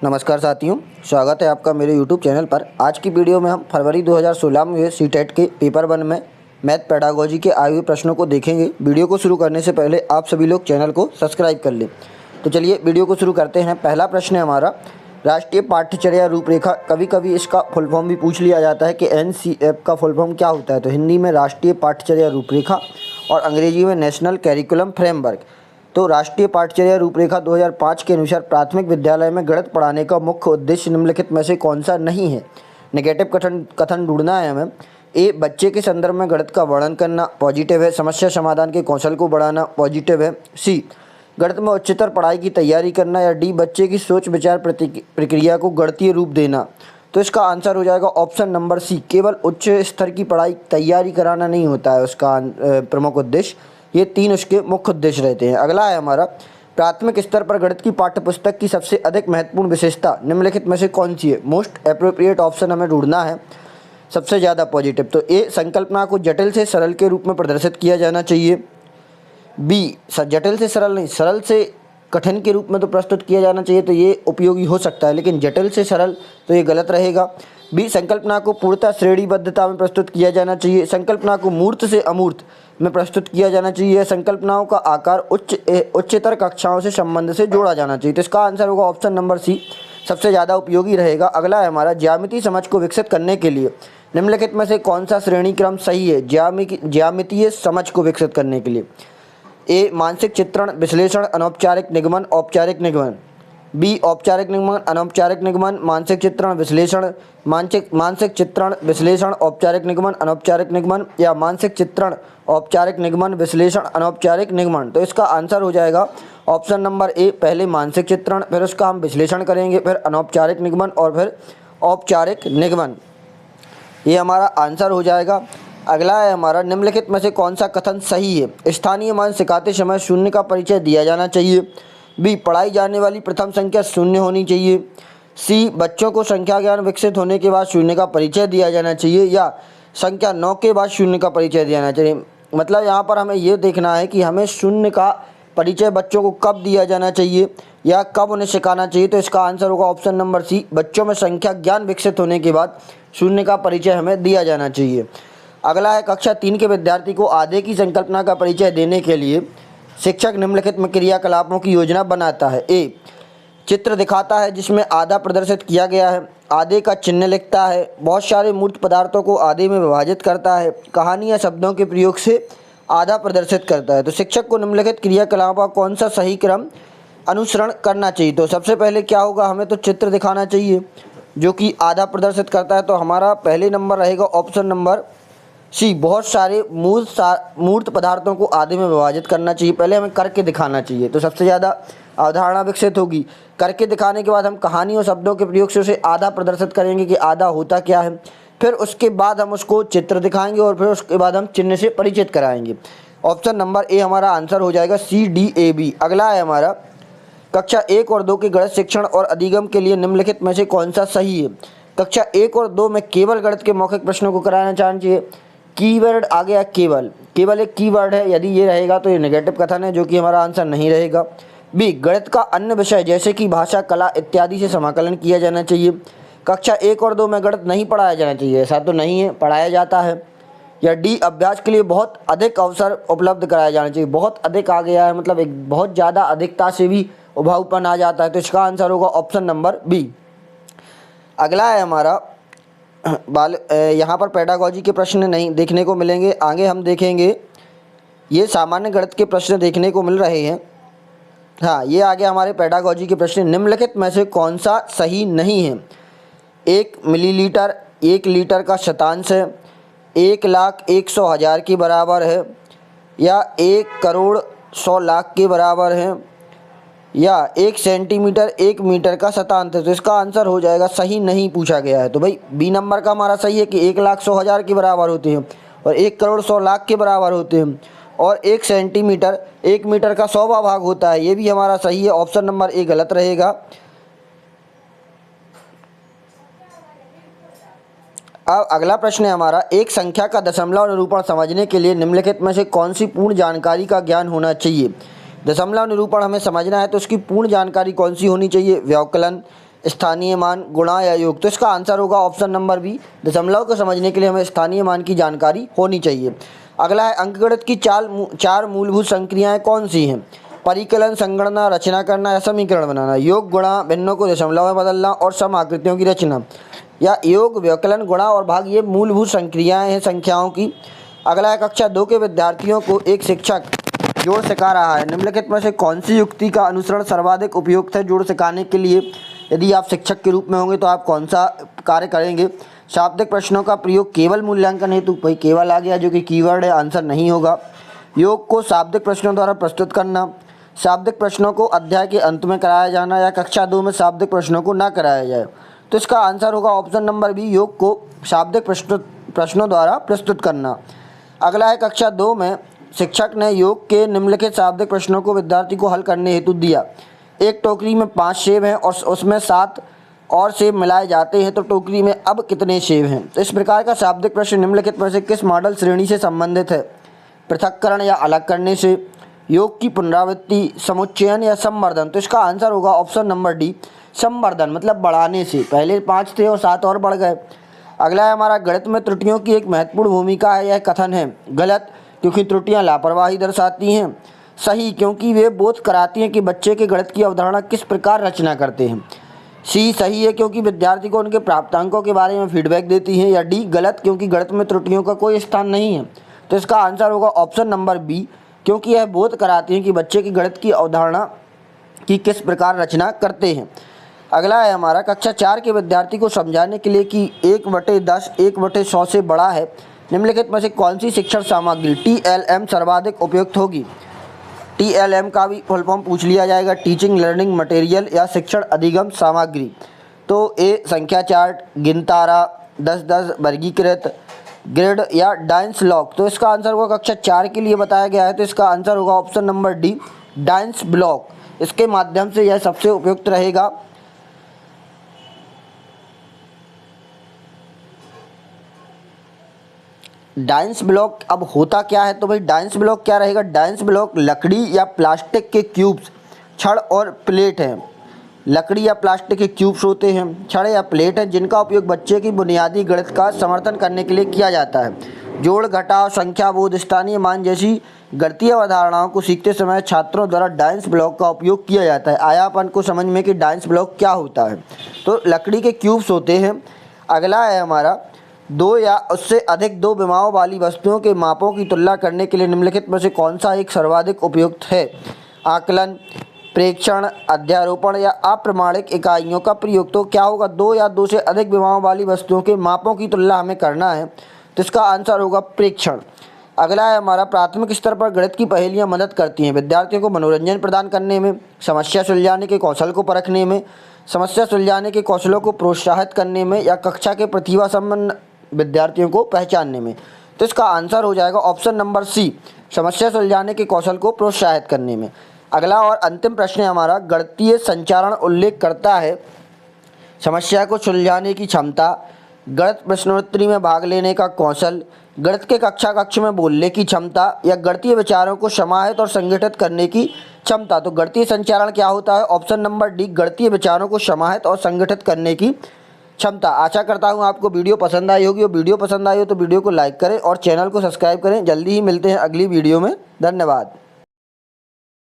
नमस्कार साथियों, स्वागत है आपका मेरे YouTube चैनल पर। आज की वीडियो में हम फरवरी 2016 में हुए सीटेट के पेपर 1 में मैथ पेडागोजी के आए हुए प्रश्नों को देखेंगे। वीडियो को शुरू करने से पहले आप सभी लोग चैनल को सब्सक्राइब कर लें। तो चलिए वीडियो को शुरू करते हैं। पहला प्रश्न है हमारा, राष्ट्रीय पाठ्यचर्या रूपरेखा। कभी कभी इसका फुल फॉर्म भी पूछ लिया जाता है कि NCF का फुल फॉर्म क्या होता है। तो हिंदी में राष्ट्रीय पाठ्यचर्या रूपरेखा और अंग्रेजी में नेशनल करिकुलम फ्रेमवर्क। तो राष्ट्रीय पाठ्यचर्या रूपरेखा 2005 के अनुसार प्राथमिक विद्यालय में गणित पढ़ाने का मुख्य उद्देश्य निम्नलिखित में से कौन सा नहीं है। नेगेटिव कथन ढूंढना है हमें। ए, बच्चे के संदर्भ में गणित का वर्णन करना, पॉजिटिव है। समस्या समाधान के कौशल को बढ़ाना, पॉजिटिव है। सी, गणित में उच्चतर पढ़ाई की तैयारी करना। या डी, बच्चे की सोच विचार प्रक्रिया को गणितीय रूप देना। तो इसका आंसर हो जाएगा ऑप्शन नंबर सी, केवल उच्च स्तर की पढ़ाई तैयारी कराना नहीं होता है उसका प्रमुख उद्देश्य। ये 3 उसके मुख्य उद्देश्य रहते हैं। अगला है हमारा, प्राथमिक स्तर पर गणित की पाठ्यपुस्तक की सबसे अधिक महत्वपूर्ण विशेषता निम्नलिखित में से कौन सी है। मोस्ट एप्रोप्रिएट ऑप्शन हमें ढूंढना है, सबसे ज़्यादा पॉजिटिव। तो ए, संकल्पना को जटिल से सरल के रूप में प्रदर्शित किया जाना चाहिए। बी, जटिल से सरल नहीं, सरल से कठिन के रूप में तो प्रस्तुत किया जाना चाहिए, तो ये उपयोगी हो सकता है, लेकिन जटिल से सरल तो ये गलत रहेगा। बी, संकल्पना को पूर्णतः श्रेणीबद्धता में प्रस्तुत किया जाना चाहिए। संकल्पना को मूर्त से अमूर्त में प्रस्तुत किया जाना चाहिए। संकल्पनाओं का आकार उच्चतर कक्षाओं से संबंध से जोड़ा जाना चाहिए। तो इसका आंसर होगा ऑप्शन नंबर सी, सबसे ज़्यादा उपयोगी रहेगा। अगला है हमारा, ज्यामितीय समझ को विकसित करने के लिए निम्नलिखित में से कौन सा श्रेणी क्रम सही है ज्यामितीय समझ को विकसित करने के लिए। ए, मानसिक चित्रण विश्लेषण अनौपचारिक निगमन औपचारिक निगमन। बी, औपचारिक निगमन अनौपचारिक निगमन मानसिक चित्रण विश्लेषण मानसिक चित्रण विश्लेषण औपचारिक निगमन अनौपचारिक निगमन। या मानसिक चित्रण औपचारिक निगमन विश्लेषण अनौपचारिक निगमन। तो इसका आंसर हो जाएगा ऑप्शन नंबर ए, पहले मानसिक चित्रण, फिर उसका हम विश्लेषण करेंगे, फिर अनौपचारिक निगमन और फिर औपचारिक निगमन। ये हमारा आंसर हो जाएगा। अगला है हमारा, निम्नलिखित में से कौन सा कथन सही है। स्थानीय मान सिखाते समय शून्य का परिचय दिया जाना चाहिए। बी, पढ़ाई जाने वाली प्रथम संख्या शून्य होनी चाहिए। सी, बच्चों को संख्या ज्ञान विकसित होने के बाद शून्य का परिचय दिया जाना चाहिए। या संख्या 9 के बाद शून्य का परिचय दिया जाना चाहिए। मतलब यहाँ पर हमें ये देखना है कि हमें शून्य का परिचय बच्चों को कब दिया जाना चाहिए या कब उन्हें सिखाना चाहिए। तो इसका आंसर होगा ऑप्शन नंबर सी, बच्चों में संख्या ज्ञान विकसित होने के बाद शून्य का परिचय हमें दिया जाना चाहिए। अगला है, कक्षा 3 के विद्यार्थी को आधे की संकल्पना का परिचय देने के लिए शिक्षक निम्नलिखित में क्रियाकलापों की योजना बनाता है। ए, चित्र दिखाता है जिसमें आधा प्रदर्शित किया गया है, आधे का चिन्ह लिखता है, बहुत सारे मूर्त पदार्थों को आधे में विभाजित करता है, कहानी या शब्दों के प्रयोग से आधा प्रदर्शित करता है। तो शिक्षक को निम्नलिखित क्रियाकलापों का कौन सा सही क्रम अनुसरण करना चाहिए। तो सबसे पहले क्या होगा, हमें तो चित्र दिखाना चाहिए जो कि आधा प्रदर्शित करता है। तो हमारा पहले नंबर रहेगा ऑप्शन नंबर सी, बहुत सारे मूर्त पदार्थों को आधे में विभाजित करना चाहिए। पहले हमें करके दिखाना चाहिए, तो सबसे ज़्यादा अवधारणा विकसित होगी। करके दिखाने के बाद हम कहानी और शब्दों के प्रयोग से उसे आधा प्रदर्शित करेंगे कि आधा होता क्या है। फिर उसके बाद हम उसको चित्र दिखाएंगे और फिर उसके बाद हम चिन्ह से परिचित कराएंगे। ऑप्शन नंबर ए हमारा आंसर हो जाएगा CDAB। अगला है हमारा, कक्षा 1 और 2 के गणित शिक्षण और अधिगम के लिए निम्नलिखित में से कौन सा सही है। कक्षा 1 और 2 में केवल गणित के मौखिक प्रश्नों को कराना चाहिए। कीवर्ड आ गया केवल एक कीवर्ड है, यदि ये रहेगा तो ये नेगेटिव कथन है, जो कि हमारा आंसर नहीं रहेगा। बी, गणित का अन्य विषय जैसे कि भाषा कला इत्यादि से समाकलन किया जाना चाहिए। कक्षा 1 और 2 में गणित नहीं पढ़ाया जाना चाहिए, ऐसा तो नहीं है, पढ़ाया जाता है। या डी, अभ्यास के लिए बहुत अधिक अवसर उपलब्ध कराया जाना चाहिए। बहुत अधिक आ गया है, मतलब एक बहुत ज़्यादा अधिकता से भी उबाऊपन आ जाता है। तो इसका आंसर होगा ऑप्शन नंबर बी। अगला है हमारा, यहाँ पर पेडागोजी के प्रश्न नहीं देखने को मिलेंगे, आगे हम देखेंगे ये सामान्य गणित के प्रश्न देखने को मिल रहे हैं। हाँ, ये आगे हमारे पेडागोजी के प्रश्न, निम्नलिखित में से कौन सा सही नहीं है। 1 मिलीलीटर 1 लीटर का शतांश है, 1 लाख 100,000 के बराबर है, या 1 करोड़ 100 लाख के बराबर है, या 1 सेंटीमीटर 1 मीटर का शतांश है। तो इसका आंसर हो जाएगा सही नहीं पूछा गया है। तो भाई बी नंबर का हमारा सही है कि 1,100,000 के बराबर होते हैं और 1 करोड़ 100 लाख के बराबर होते हैं, और 1 सेंटीमीटर 1 मीटर का 100वां भाग होता है, ये भी हमारा सही है। ऑप्शन नंबर ए गलत रहेगा। अब अगला प्रश्न है हमारा, एक संख्या का दशमलव निरूपण समझने के लिए निम्नलिखित में से कौन सी पूर्ण जानकारी का ज्ञान होना चाहिए। दशमलव निरूपण हमें समझना है तो उसकी पूर्ण जानकारी कौन सी होनी चाहिए। व्यवकलन, स्थानीय मान, गुणा या योग। तो इसका आंसर होगा ऑप्शन नंबर बी। दशमलव को समझने के लिए हमें स्थानीय मान की जानकारी होनी चाहिए। अगला है अंकगणित की चार मूलभूत संक्रियाएं कौन सी हैं? परिकलन, संगणना, रचना करना या समीकरण बनाना। योग, गुणा, भिन्नों को दशमलव में बदलना और सम आकृतियों की रचना। या योग, व्यवकलन, गुणा और भाग ये मूलभूत संक्रियाएं हैं संख्याओं की। अगला है कक्षा 2 के विद्यार्थियों को एक शिक्षक जोड़ सिखा रहा है, निम्नलिखित में से कौन सी युक्ति का अनुसरण सर्वाधिक उपयुक्त है जोड़ सिखाने के लिए? यदि आप शिक्षक के रूप में होंगे तो आप कौन सा कार्य करेंगे? शाब्दिक प्रश्नों का प्रयोग केवल मूल्यांकन हेतु, भाई केवल आ गया जो कि कीवर्ड है, आंसर नहीं होगा। योग को शाब्दिक प्रश्नों द्वारा प्रस्तुत करना, शाब्दिक प्रश्नों को अध्याय के अंत में कराया जाना या कक्षा 2 में शाब्दिक प्रश्नों को ना कराया जाए। तो इसका आंसर होगा ऑप्शन नंबर बी, योग को शाब्दिक प्रश्नों द्वारा प्रस्तुत करना। अगला है कक्षा 2 में शिक्षक ने योग के निम्नलिखित शाब्दिक प्रश्नों को विद्यार्थी को हल करने हेतु दिया। एक टोकरी में 5 सेब हैं और उसमें 7 और सेब मिलाए जाते हैं तो टोकरी में अब कितने सेब हैं? तो इस प्रकार का शाब्दिक प्रश्न निम्नलिखित में से किस मॉडल श्रेणी से संबंधित है? पृथक्करण या अलग करने से, योग की पुनरावृत्ति, समुच्चयन या संवर्धन। तो इसका आंसर होगा ऑप्शन नंबर डी, संवर्धन, मतलब बढ़ाने से। पहले 5 थे और 7 और बढ़ गए। अगला है हमारा गणित में त्रुटियों की एक महत्वपूर्ण भूमिका है, यह कथन है। गलत, क्योंकि त्रुटियां लापरवाही दर्शाती हैं। सही, क्योंकि वे बोध कराती हैं कि बच्चे के गणित की अवधारणा किस प्रकार रचना करते हैं। सी, सही है क्योंकि विद्यार्थी को उनके प्राप्तांकों के बारे में फीडबैक देती हैं। या डी, गलत, क्योंकि गणित में त्रुटियों का कोई स्थान नहीं है। तो इसका आंसर होगा ऑप्शन नंबर बी, क्योंकि यह बोध कराती हैं कि बच्चे की गणित की अवधारणा की किस प्रकार रचना करते हैं। अगला है हमारा कक्षा 4 के विद्यार्थी को समझाने के लिए कि 1/10 1/100 से बड़ा है, निम्नलिखित में से कौन सी शिक्षण सामग्री TLM सर्वाधिक उपयुक्त होगी? TLM का भी फुल फॉर्म पूछ लिया जाएगा, टीचिंग लर्निंग मटेरियल या शिक्षण अधिगम सामग्री। तो ए, संख्या चार्ट, गिनतारा, 10-10, वर्गीकृत, ग्रिड या डाइंस ब्लॉक। तो इसका आंसर होगा कक्षा 4 के लिए बताया गया है, तो इसका आंसर होगा option number D, dice block. इसके माध्यम से यह सबसे उपयुक्त रहेगा। डाइंस ब्लॉक अब होता क्या है? तो भाई डाइंस ब्लॉक क्या रहेगा? डाइंस ब्लॉक लकड़ी या प्लास्टिक के क्यूब्स, छड़ और प्लेट हैं। लकड़ी या प्लास्टिक के क्यूब्स होते हैं, छड़ या प्लेट हैं, जिनका उपयोग बच्चे की बुनियादी गणित का समर्थन करने के लिए किया जाता है। जोड़, घटाव, संख्या बोध, स्थानीय मान जैसी गणितीय अवधारणाओं को सीखते समय छात्रों द्वारा डाइंस ब्लॉक का उपयोग किया जाता है। आया अपन को समझ में कि डाइंस ब्लॉक क्या होता है? तो लकड़ी के क्यूब्स होते हैं। अगला है हमारा 2 या उससे अधिक 2 विमाओं वाली वस्तुओं के मापों की तुलना करने के लिए निम्नलिखित में से कौन सा एक सर्वाधिक उपयुक्त है? आकलन, प्रेक्षण, अध्यारोपण या अप्रमाणिक इकाइयों का प्रयोग। तो क्या होगा? 2 या 2 से अधिक विमाओं वाली वस्तुओं के मापों की तुलना हमें करना है, तो इसका आंसर होगा प्रेक्षण। अगला है हमारा प्राथमिक स्तर पर गणित की पहेलियाँ मदद करती हैं विद्यार्थियों को मनोरंजन प्रदान करने में, समस्या सुलझाने के कौशल को परखने में, समस्या सुलझाने के कौशलों को प्रोत्साहित करने में या कक्षा के प्रतिभा संपन्न विद्यार्थियों को पहचानने में। तो इसका आंसर हो जाएगा ऑप्शन नंबर सी, समस्या सुलझाने के कौशल को प्रोत्साहित करने में। अगला और अंतिम प्रश्न हमारा गणितीय संचारण उल्लेख करता है समस्या को सुलझाने की क्षमता, गणित प्रश्नोत्तरी में भाग लेने का कौशल, गणित के कक्ष में बोलने की क्षमता या गणितीय विचारों को समाहित और संगठित करने की क्षमता। तो गणितीय संचारण क्या होता है? ऑप्शन नंबर डी, गणितीय विचारों को समाहित और संगठित करने की क्षमता। आशा करता हूँ आपको वीडियो पसंद आई होगी, और वीडियो पसंद आई हो तो वीडियो को लाइक करें और चैनल को सब्सक्राइब करें। जल्दी ही मिलते हैं अगली वीडियो में। धन्यवाद।